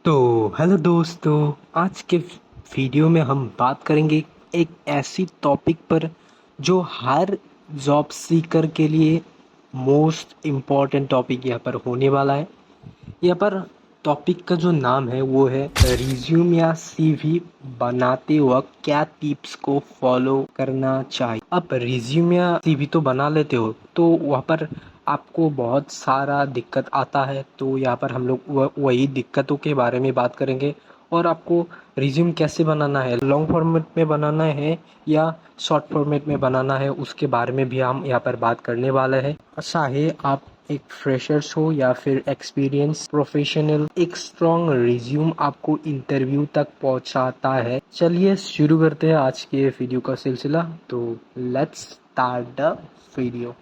तो हेलो दोस्तों, आज के वीडियो में हम बात करेंगे एक ऐसी टॉपिक पर जो हर जॉब सीकर के लिए मोस्ट इम्पॉर्टेंट टॉपिक यहाँ पर होने वाला है। यहाँ पर टॉपिक का जो नाम है वो है रिज्यूम या सीवी बनाते वक्त क्या टिप्स को फॉलो करना चाहिए। अब रिज्यूम या सीवी तो बना लेते हो तो वहाँ पर आपको बहुत सारा दिक्कत आता है, तो यहाँ पर हम लोग वही दिक्कतों के बारे में बात करेंगे। और आपको रिज्यूम कैसे बनाना है, लॉन्ग फॉर्मेट में बनाना है या शॉर्ट फॉर्मेट में बनाना है, उसके बारे में भी हम यहाँ पर बात करने वाले हैं। चाहे आप एक फ्रेशर्स हो या फिर एक्सपीरियंस प्रोफेशनल, एक स्ट्रॉन्ग रिज्यूम आपको इंटरव्यू तक पहुंचाता है। चलिए शुरू करते हैं आज के वीडियो का सिलसिला। तो लेट्स स्टार्ट द वीडियो।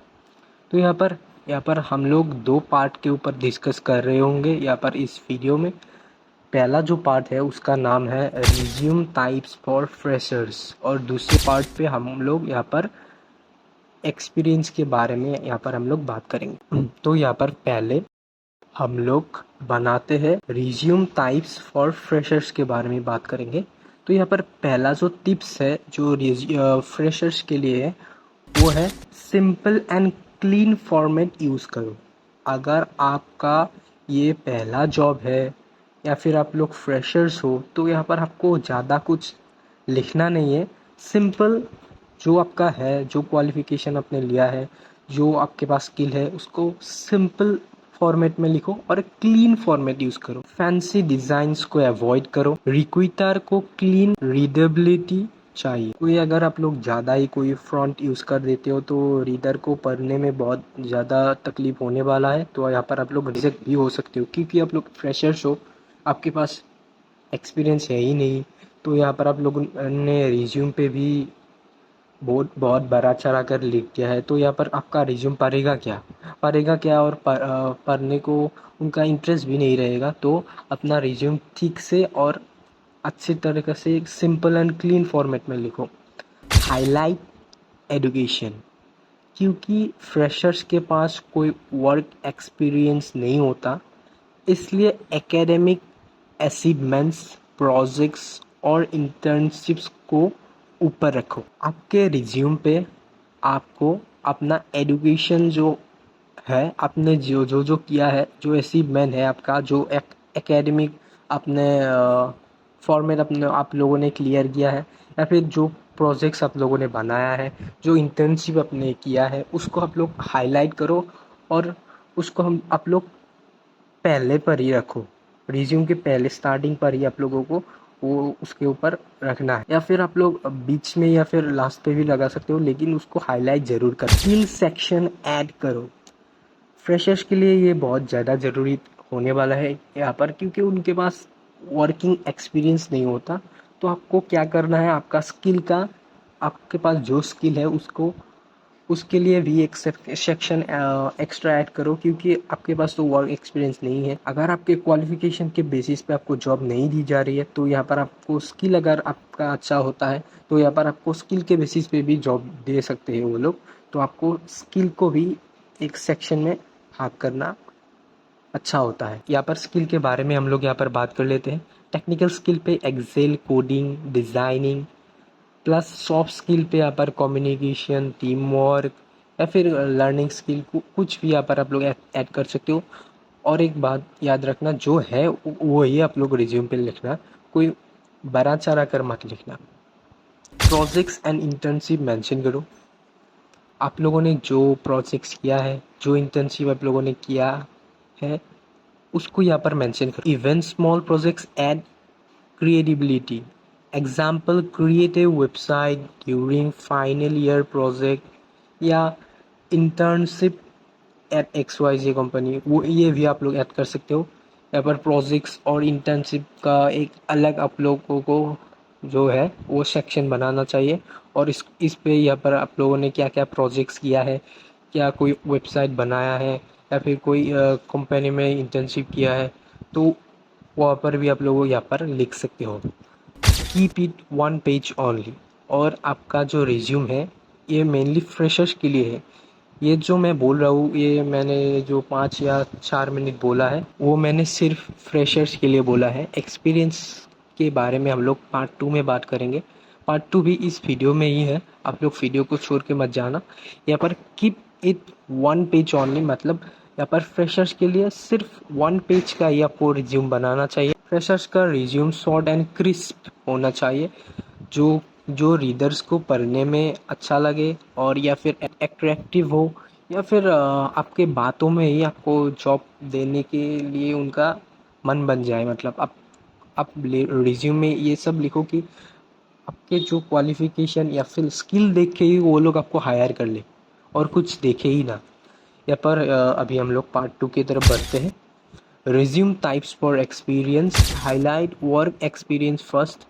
तो यहाँ पर हम लोग दो पार्ट के ऊपर डिस्कस कर रहे होंगे यहाँ पर इस वीडियो में। पहला जो पार्ट है उसका नाम है रिज्यूम टाइप्स फॉर फ्रेशर्स, और दूसरे पार्ट पे हम लोग यहाँ पर एक्सपीरियंस के बारे में यहाँ पर हम लोग बात करेंगे। तो यहाँ पर पहले हम लोग बनाते हैं रिज्यूम टाइप्स फॉर फ्रेशर्स के बारे में बात करेंगे। तो यहाँ पर पहला जो टिप्स है जो फ्रेशर्स के लिए है वो है simple and clean format use करो। अगर आपका ये पहला जॉब है या फिर आप लोग फ्रेशर्स हो तो यहाँ पर आपको ज़्यादा कुछ लिखना नहीं है। सिंपल जो आपका है, जो क्वालिफिकेशन आपने लिया है, जो आपके पास स्किल है, उसको सिंपल फॉर्मेट में लिखो और क्लीन फॉर्मेट यूज़ करो। फैंसी डिज़ाइंस को अवॉइड करो। रिक्रूटर को क्लीन रीडेबिलिटी चाहिए। कोई अगर आप लोग ज़्यादा ही कोई फ्रंट यूज़ कर देते हो तो रीडर को पढ़ने में बहुत ज़्यादा तकलीफ होने वाला है, तो यहाँ पर आप लोग रिजेक्ट भी हो सकते हो क्योंकि आप लोग फ्रेशर्स हो, आपके पास एक्सपीरियंस है ही नहीं। तो यहाँ पर आप लोगों ने रिज्यूम पे भी बहुत बहुत बड़ा चढ़ा कर लिख दिया है, तो यहाँ पर आपका रिज्यूम पढ़ेगा क्या और पढ़ने को उनका इंटरेस्ट भी नहीं रहेगा। तो अपना रिज्यूम ठीक से और अच्छी तरीके से सिंपल एंड क्लीन फॉर्मेट में लिखो। हाईलाइट एजुकेशन, क्योंकि फ्रेशर्स के पास कोई वर्क एक्सपीरियंस नहीं होता, इसलिए एकेडमिक अचीवमेंट्स, प्रोजेक्ट्स और इंटर्नशिप्स को ऊपर रखो। आपके रिज्यूम पे आपको अपना एजुकेशन जो है, आपने जो जो जो किया है, जो अचीवमेंट है आपका, जो एकेडमिक अपने फॉर्मेट अपने आप लोगों ने क्लियर किया है, या फिर जो प्रोजेक्ट्स आप लोगों ने बनाया है, जो इंटर्नशिप आपने किया है, उसको आप लोग हाईलाइट करो और उसको आप लोग पहले पर ही रखो। रिज्यूम के पहले स्टार्टिंग पर ही आप लोगों को वो उसके ऊपर रखना है, या फिर आप लोग बीच में या फिर लास्ट पे भी लगा सकते हो, लेकिन उसको हाईलाइट ज़रूर करो। स्किल सेक्शन ऐड करो। फ्रेशर्स के लिए ये बहुत ज़्यादा ज़रूरी होने वाला है यहाँ पर, क्योंकि उनके पास वर्किंग एक्सपीरियंस नहीं होता। तो आपको क्या करना है, आपका स्किल का, आपके पास जो स्किल है उसको, उसके लिए भी एक सेक्शन एक्स्ट्रा ऐड करो, क्योंकि आपके पास तो वर्क एक्सपीरियंस नहीं है। अगर आपके क्वालिफिकेशन के बेसिस पे आपको जॉब नहीं दी जा रही है तो यहाँ पर आपको स्किल, अगर आपका अच्छा होता है तो यहाँ पर आपको स्किल के बेसिस पे भी जॉब दे सकते हैं वो लोग। तो आपको स्किल को भी एक सेक्शन में भाग करना अच्छा होता है। यहाँ पर स्किल के बारे में हम लोग यहाँ पर बात कर लेते हैं। टेक्निकल स्किल पे excel, coding, designing, plus soft skill पे यहाँ पर कम्युनिकेशन, टीम वर्क या फिर लर्निंग स्किल, कुछ भी यहाँ पर आप लोग ऐड कर सकते हो। और एक बात याद रखना, जो है वो ही आप लोग रिज्यूम पे लिखना, कोई बड़ा चढ़ा कर मत लिखना। प्रोजेक्ट्स एंड इंटर्नशिप मेंशन करो। आप लोगों ने जो प्रोजेक्ट्स किया है, जो इंटर्नशिप आप लोगों ने किया है, उसको यहाँ पर मेंशन करो। Even small projects add creativity. Example, creative website during final year project या इंटर्नशिप एट XYZ कंपनी, वो ये भी आप लोग ऐड कर सकते हो। यहाँ पर प्रोजेक्ट्स और इंटर्नशिप का एक अलग आप लोगों को जो है वो सेक्शन बनाना चाहिए। और इस पे यहाँ पर आप लोगों ने क्या क्या प्रोजेक्ट्स किया है, क्या कोई वेबसाइट बनाया है या फिर कोई कंपनी में इंटर्नशिप किया है, तो वहाँ पर भी आप लोग यहाँ पर लिख सकते हो। Keep it one page only. और आपका जो रिज्यूम है ये मेनली फ्रेशर्स के लिए है, ये जो मैं बोल रहा हूँ, ये मैंने जो 5 या 4 मिनट बोला है वो मैंने सिर्फ फ्रेशर्स के लिए बोला है। एक्सपीरियंस के बारे में हम लोग पार्ट 2 में बात करेंगे। पार्ट 2 भी इस वीडियो में ही है, आप लोग वीडियो को छोड़ के मत जाना। यहाँ पर कीप इट 1 पेज ओनली, मतलब यहाँ पर फ्रेशर्स के लिए सिर्फ 1 पेज का ही आपको रिज्यूम बनाना चाहिए। फ्रेशर्स का रिज्यूम शॉर्ट एंड क्रिस्प होना चाहिए, जो जो रीडर्स को पढ़ने में अच्छा लगे और या फिर अट्रैक्टिव हो, या फिर आपके बातों में ही आपको जॉब देने के लिए उनका मन बन जाए। मतलब आप रिज्यूम में ये सब लिखो कि आपके जो क्वालिफिकेशन या फिर स्किल देख के ही वो लोग आपको हायर कर ले, और कुछ देखे ही ना। यहाँ पर अभी हम लोग पार्ट 2 की तरफ बढ़ते हैं। Resume types for experience, highlight work experience first,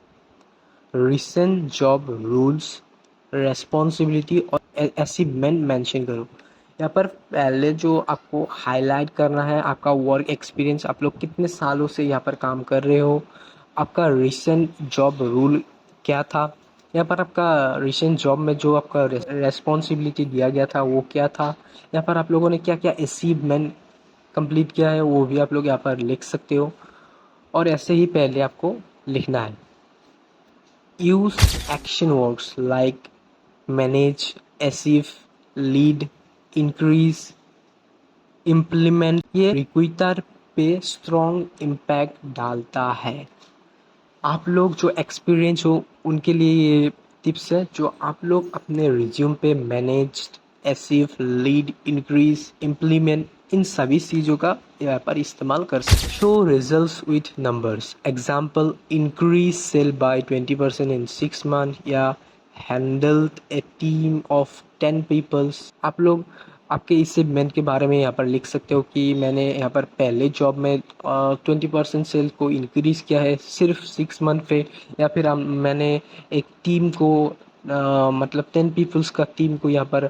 recent job rules, responsibility और अचीवमेंट मेंशन करो। यहाँ पर पहले जो आपको हाईलाइट करना है आपका वर्क एक्सपीरियंस, आप लोग कितने सालों से यहाँ पर काम कर रहे हो, आपका रिसेंट जॉब रूल क्या था, यहाँ पर आपका रिसेंट जॉब में जो आपका रेस्पॉन्सिबिलिटी दिया गया था वो क्या था, यहाँ पर आप लोगों ने क्या क्या अचीवमेंट कंप्लीट किया है वो भी आप लोग यहाँ पर लिख सकते हो। और ऐसे ही पहले आपको लिखना है। use action words like manage, achieve, lead, increase, implement। ये रिक्रूटर पे स्ट्रॉन्ग इम्पैक्ट डालता है। आप लोग जो एक्सपीरियंस हो उनके लिए ये टिप्स है, जो आप लोग अपने रिज्यूम पे manage, achieve, lead, increase, implement, इन सभी चीज़ों का यहाँ पर इस्तेमाल कर सकते। Show results with numbers, example increase sale by 20% in 6 month, या handled a team of 10 peoples. आप लोग आपके इस सेगमेंट के बारे में यहाँ पर लिख सकते हो कि मैंने यहाँ पर पहले जॉब में 20% सेल को इंक्रीज़ किया है सिर्फ 6 मंथ पे, या फिर मैंने एक टीम को मतलब 10 पीपल्स का टीम को यहाँ पर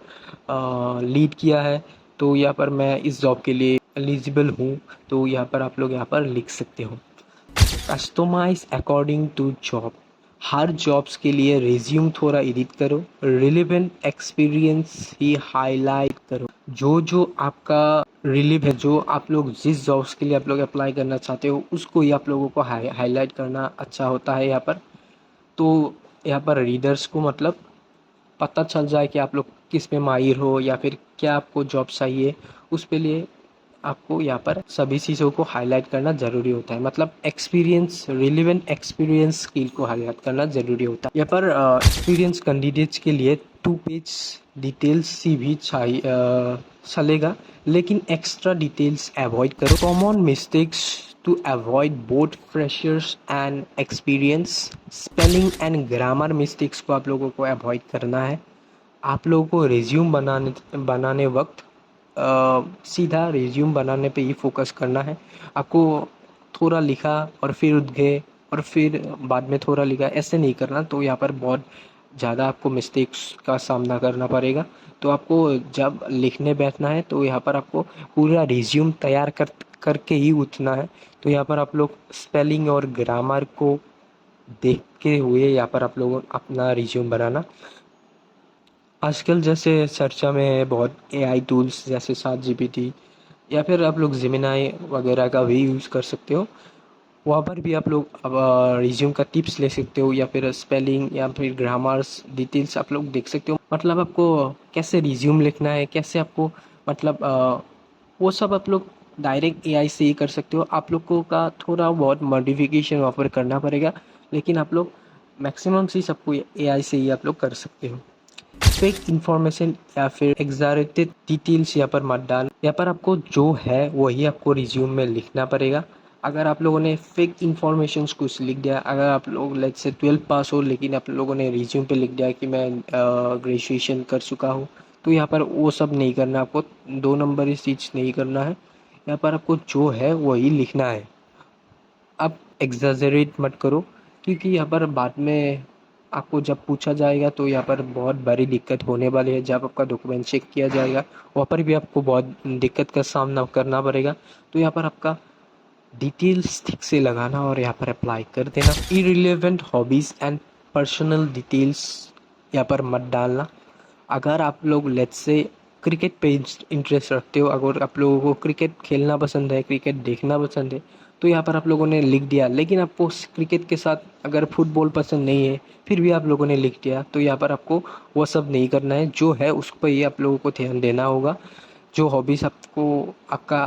लीड किया है, तो यहाँ पर मैं इस जॉब के लिए एलिजिबल हूँ। तो यहाँ पर आप लोग यहाँ पर लिख सकते हो। कस्टमाइज अकॉर्डिंग टू जॉब, हर जॉब्स के लिए रिज्यूम थोड़ा एडिट करो, रिलेवेंट एक्सपीरियंस ही हाईलाइट करो। जो जो आपका रिलीव है, जो आप लोग जिस जॉब्स के लिए आप लोग अप्लाई करना चाहते हो उसको ही आप लोगों को हाईलाइट करना अच्छा होता है यहाँ पर। तो यहाँ पर रीडर्स को मतलब पता चल जाए कि आप लोग किस में माहिर हो या फिर क्या आपको जॉब चाहिए, उस पे लिए आपको यहाँ पर सभी चीज़ों को हाईलाइट करना ज़रूरी होता है। मतलब एक्सपीरियंस, रिलेवेंट एक्सपीरियंस स्किल को हाईलाइट करना ज़रूरी होता है। यहाँ पर एक्सपीरियंस कैंडिडेट्स के लिए 2 पेज डिटेल्स सी भी चाहिए चलेगा, लेकिन एक्स्ट्रा डिटेल्स अवॉइड करो। Common mistakes to avoid both freshers and experience, spelling and grammar mistakes को आप लोगों को अवॉइड करना है। आप लोगों को रिज्यूम बनाने वक्त सीधा रिज्यूम बनाने पे ही फोकस करना है। आपको थोड़ा लिखा और फिर उठ गए और फिर बाद में थोड़ा लिखा, ऐसे नहीं करना। तो यहाँ पर बहुत ज़्यादा आपको मिस्टेक्स का सामना करना पड़ेगा। तो आपको जब लिखने बैठना है तो यहाँ पर आपको पूरा रिज्यूम तैयार करके ही उठना है। तो यहाँ पर आप लोग स्पेलिंग और ग्रामर को देखते हुए यहाँ पर आप लोग अपना रिज्यूम बनाना। आजकल जैसे चर्चा में है बहुत एआई टूल्स जैसे ChatGPT, या फिर आप लोग जेमिनाई वगैरह का भी यूज़ कर सकते हो। वहाँ पर भी आप लोग अब रिज्यूम का टिप्स ले सकते हो, या फिर स्पेलिंग या फिर ग्रामर्स डिटेल्स आप लोग देख सकते हो। मतलब आपको कैसे रिज्यूम लिखना है, कैसे आपको मतलब वो सब आप लोग डायरेक्ट एआई से ही कर सकते हो। आप लोगों का थोड़ा बहुत मॉडिफिकेशन वहाँ पर करना पड़ेगा, लेकिन आप लोग मैक्सिमम चीज़ आपको एआई से ही आप लोग कर सकते हो। फेक इंफॉर्मेशन या फिर एग्जैजरेटेड डिटेल्स यहाँ पर मत डाल। यहाँ पर आपको जो है वही आपको रिज्यूम में लिखना पड़ेगा। अगर आप लोगों ने फेक इन्फॉर्मेशन कुछ लिख दिया, अगर आप लोग लेट्स से 12 पास हो लेकिन आप लोगों ने रिज्यूम पे लिख दिया कि मैं ग्रेजुएशन कर चुका हूँ, तो यहाँ पर वो सब नहीं करना। आपको 2 नंबर इस चीज़ नहीं करना है। यहाँ पर आपको जो है वही लिखना है। आप एग्जैजरेट मत करो, क्योंकि यहाँ पर बाद में आपको जब पूछा जाएगा तो यहाँ पर बहुत बड़ी दिक्कत होने वाली है। जब आपका डॉक्यूमेंट चेक किया जाएगा वहाँ पर भी आपको बहुत दिक्कत का सामना करना पड़ेगा। तो यहाँ पर आपका डिटेल्स ठीक से लगाना और यहाँ पर अप्लाई कर देना। Irrelevant hobbies and personal details यहाँ पर मत डालना। अगर आप लोग लेट्स से क्रिकेट पे इंटरेस्ट रखते हो, अगर आप लोगों को क्रिकेट खेलना पसंद है, क्रिकेट देखना पसंद है, तो यहाँ पर आप लोगों ने लिख दिया। लेकिन आपको क्रिकेट के साथ अगर फुटबॉल पसंद नहीं है, फिर भी आप लोगों ने लिख दिया, तो यहाँ पर आपको वो सब नहीं करना है। जो है उस पर ही आप लोगों को ध्यान देना होगा। जो हॉबीज़ आपको आपका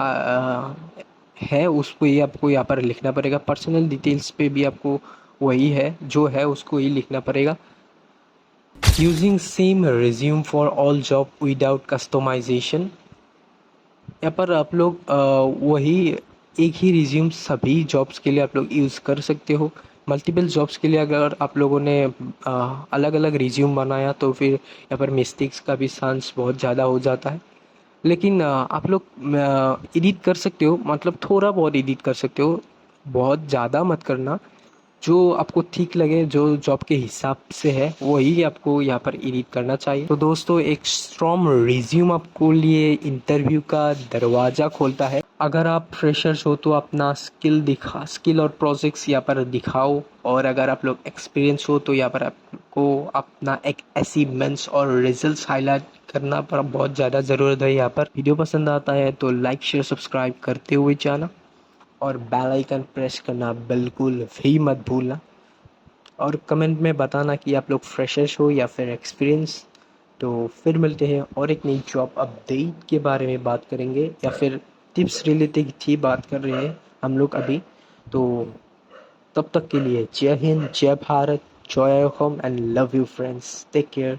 है उस पर ही आपको यहाँ पर लिखना पड़ेगा। पर्सनल डिटेल्स पे भी आपको वही है, जो है उसको ही लिखना पड़ेगा। Using same resume for all job without customisation. यहाँ पर आप लोग वही एक ही रिज्यूम सभी जॉब्स के लिए आप लोग यूज़ कर सकते हो। मल्टीपल जॉब्स के लिए अगर आप लोगों ने अलग अलग रिज्यूम बनाया तो फिर यहाँ पर मिस्टेक्स का भी चांस बहुत ज़्यादा हो जाता है। लेकिन आप लोग एडिट कर सकते हो, मतलब थोड़ा बहुत एडिट कर सकते हो, बहुत ज़्यादा मत करना। जो आपको ठीक लगे, जो जॉब के हिसाब से है, वही आपको यहाँ पर एडिट करना चाहिए। तो दोस्तों, एक स्ट्रॉन्ग रिज्यूम आपको लिए इंटरव्यू का दरवाज़ा खोलता है। अगर आप फ्रेशर्स हो तो अपना स्किल और प्रोजेक्ट्स यहाँ पर दिखाओ, और अगर आप लोग एक्सपीरियंस हो तो यहाँ पर आपको अपना एक अचीवमेंट्स और रिजल्ट्स हाईलाइट करना पर बहुत ज़्यादा ज़रूरत है। यहाँ पर वीडियो पसंद आता है तो लाइक शेयर सब्सक्राइब करते हुए जाना, और बेल आइकन प्रेस करना बिल्कुल भी मत भूलना। और कमेंट में बताना कि आप लोग फ्रेशर्स हो या फिर एक्सपीरियंस। तो फिर मिलते हैं और एक नई जॉब अपडेट के बारे में बात करेंगे, या फिर टिप्स रिलेटेड ही बात कर रहे हैं हम लोग अभी। तो तब तक के लिए जय हिंद, जय भारत, जय home and love you friends, take care.